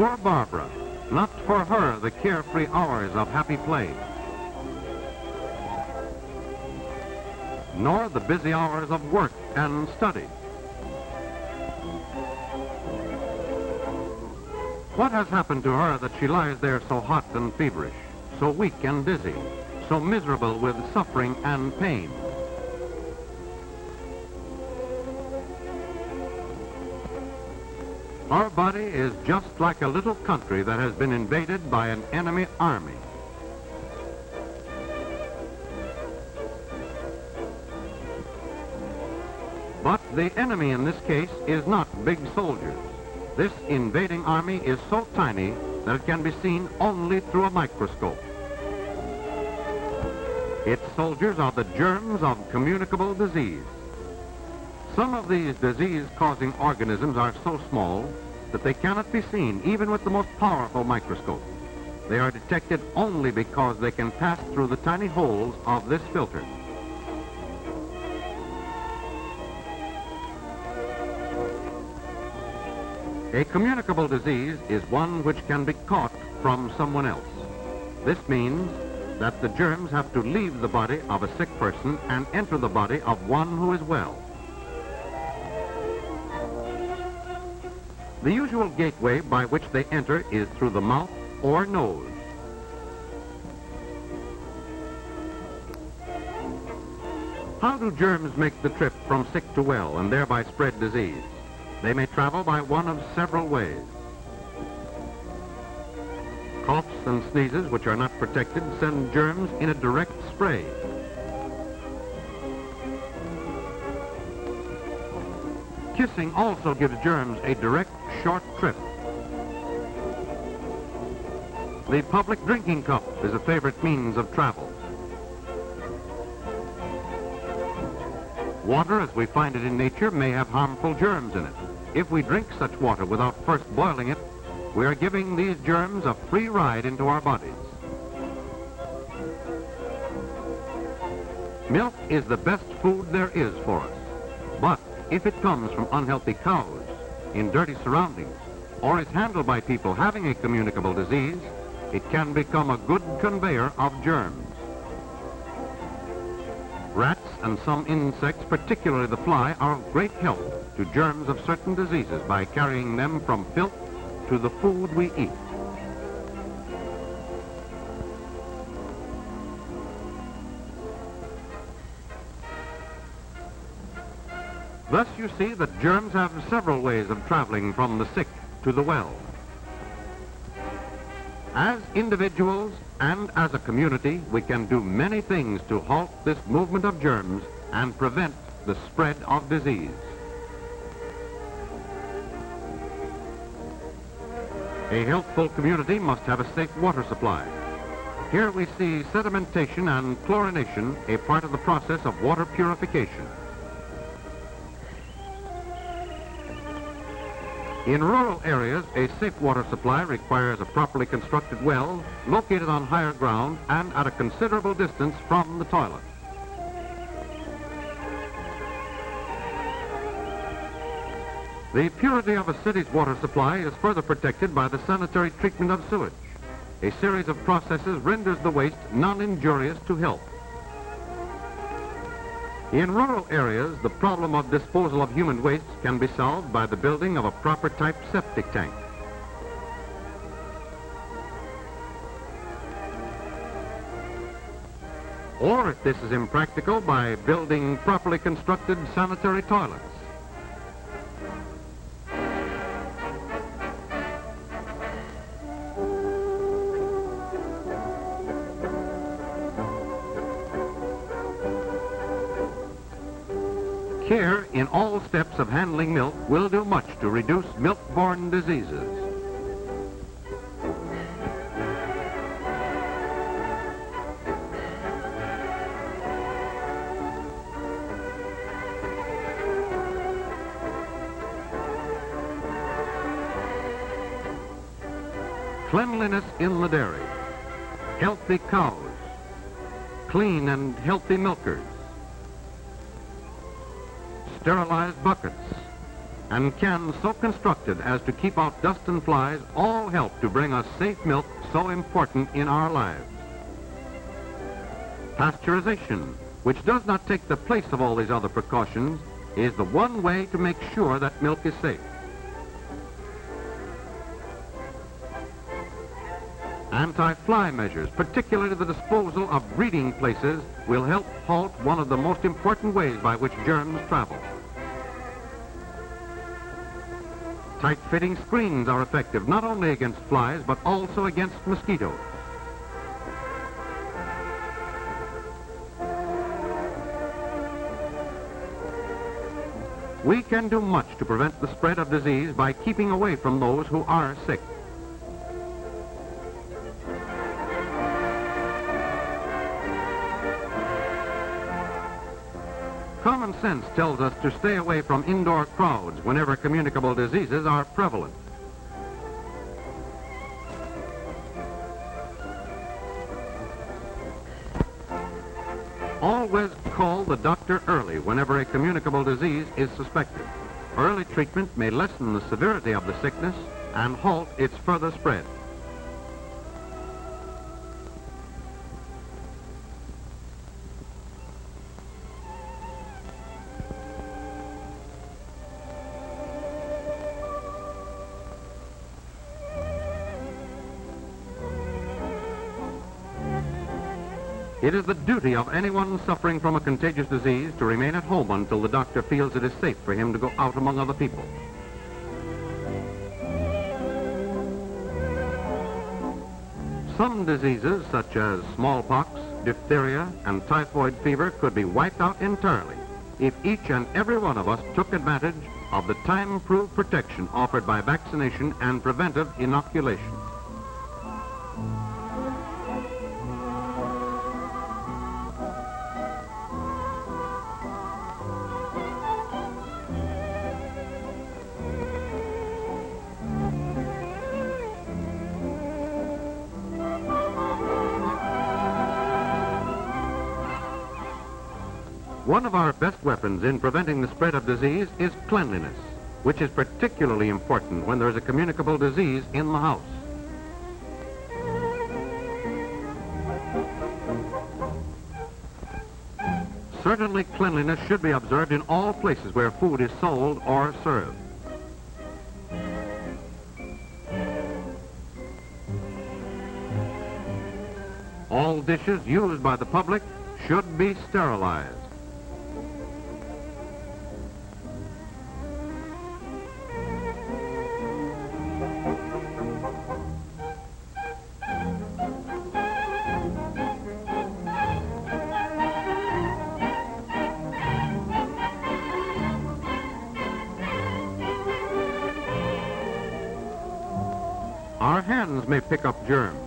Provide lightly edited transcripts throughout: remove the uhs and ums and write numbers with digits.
Poor Barbara, not for her the carefree hours of happy play, nor the busy hours of work and study. What has happened to her that she lies there so hot and feverish, so weak and dizzy, so miserable with suffering and pain? Our body is just like a little country that has been invaded by an enemy army. But the enemy in this case is not big soldiers. This invading army is so tiny that it can be seen only through a microscope. Its soldiers are the germs of communicable disease. Some of these disease-causing organisms are so small that they cannot be seen even with the most powerful microscope. They are detected only because they can pass through the tiny holes of this filter. A communicable disease is one which can be caught from someone else. This means that the germs have to leave the body of a sick person and enter the body of one who is well. The usual gateway by which they enter is through the mouth or nose. How do germs make the trip from sick to well and thereby spread disease? They may travel by one of several ways. Coughs and sneezes which are not protected send germs in a direct spray. Kissing also gives germs a direct, short trip. The public drinking cup is a favorite means of travel. Water, as we find it in nature, may have harmful germs in it. If we drink such water without first boiling it, we are giving these germs a free ride into our bodies. Milk is the best food there is for us, but if it comes from unhealthy cows, in dirty surroundings, or is handled by people having a communicable disease, it can become a good conveyor of germs. Rats and some insects, particularly the fly, are of great help to germs of certain diseases by carrying them from filth to the food we eat. Thus you see that germs have several ways of traveling from the sick to the well. As individuals and as a community, we can do many things to halt this movement of germs and prevent the spread of disease. A healthful community must have a safe water supply. Here we see sedimentation and chlorination, a part of the process of water purification. In rural areas, a safe water supply requires a properly constructed well located on higher ground and at a considerable distance from the toilet. The purity of a city's water supply is further protected by the sanitary treatment of sewage. A series of processes renders the waste non-injurious to health. In rural areas, the problem of disposal of human waste can be solved by the building of a proper type septic tank. Or, if this is impractical, by building properly constructed sanitary toilets. Care in all steps of handling milk will do much to reduce milk-borne diseases. Cleanliness in the dairy, healthy cows, clean and healthy milkers, sterilized buckets, and cans so constructed as to keep out dust and flies all help to bring us safe milk so important in our lives. Pasteurization, which does not take the place of all these other precautions, is the one way to make sure that milk is safe. Anti-fly measures, particularly the disposal of breeding places, will help halt one of the most important ways by which germs travel. Tight-fitting screens are effective not only against flies, but also against mosquitoes. We can do much to prevent the spread of disease by keeping away from those who are sick. Common sense tells us to stay away from indoor crowds whenever communicable diseases are prevalent. Always call the doctor early whenever a communicable disease is suspected. Early treatment may lessen the severity of the sickness and halt its further spread. It is the duty of anyone suffering from a contagious disease to remain at home until the doctor feels it is safe for him to go out among other people. Some diseases, such as smallpox, diphtheria, and typhoid fever, could be wiped out entirely if each and every one of us took advantage of the time-proved protection offered by vaccination and preventive inoculation. One of our best weapons in preventing the spread of disease is cleanliness, which is particularly important when there is a communicable disease in the house. Certainly, cleanliness should be observed in all places where food is sold or served. All dishes used by the public should be sterilized. Our hands may pick up germs.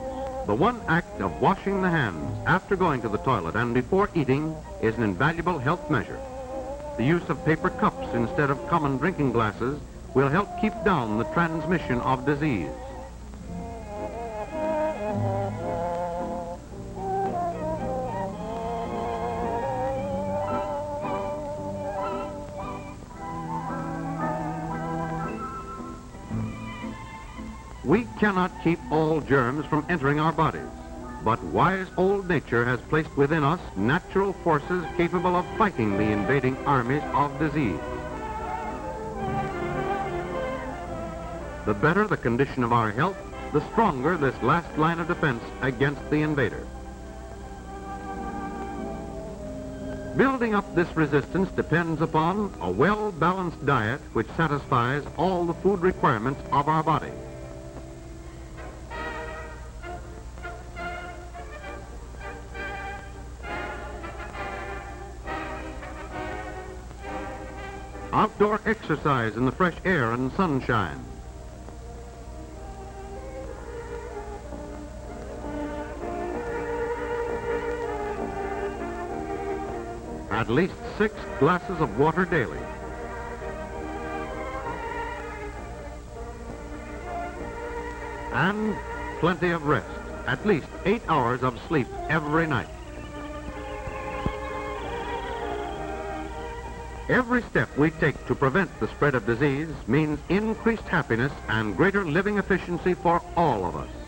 The one act of washing the hands after going to the toilet and before eating is an invaluable health measure. The use of paper cups instead of common drinking glasses will help keep down the transmission of disease. We cannot keep all germs from entering our bodies, but wise old nature has placed within us natural forces capable of fighting the invading armies of disease. The better the condition of our health, the stronger this last line of defense against the invader. Building up this resistance depends upon a well-balanced diet which satisfies all the food requirements of our body. Outdoor exercise in the fresh air and sunshine. At least 6 glasses of water daily. And plenty of rest. At least 8 hours of sleep every night. Every step we take to prevent the spread of disease means increased happiness and greater living efficiency for all of us.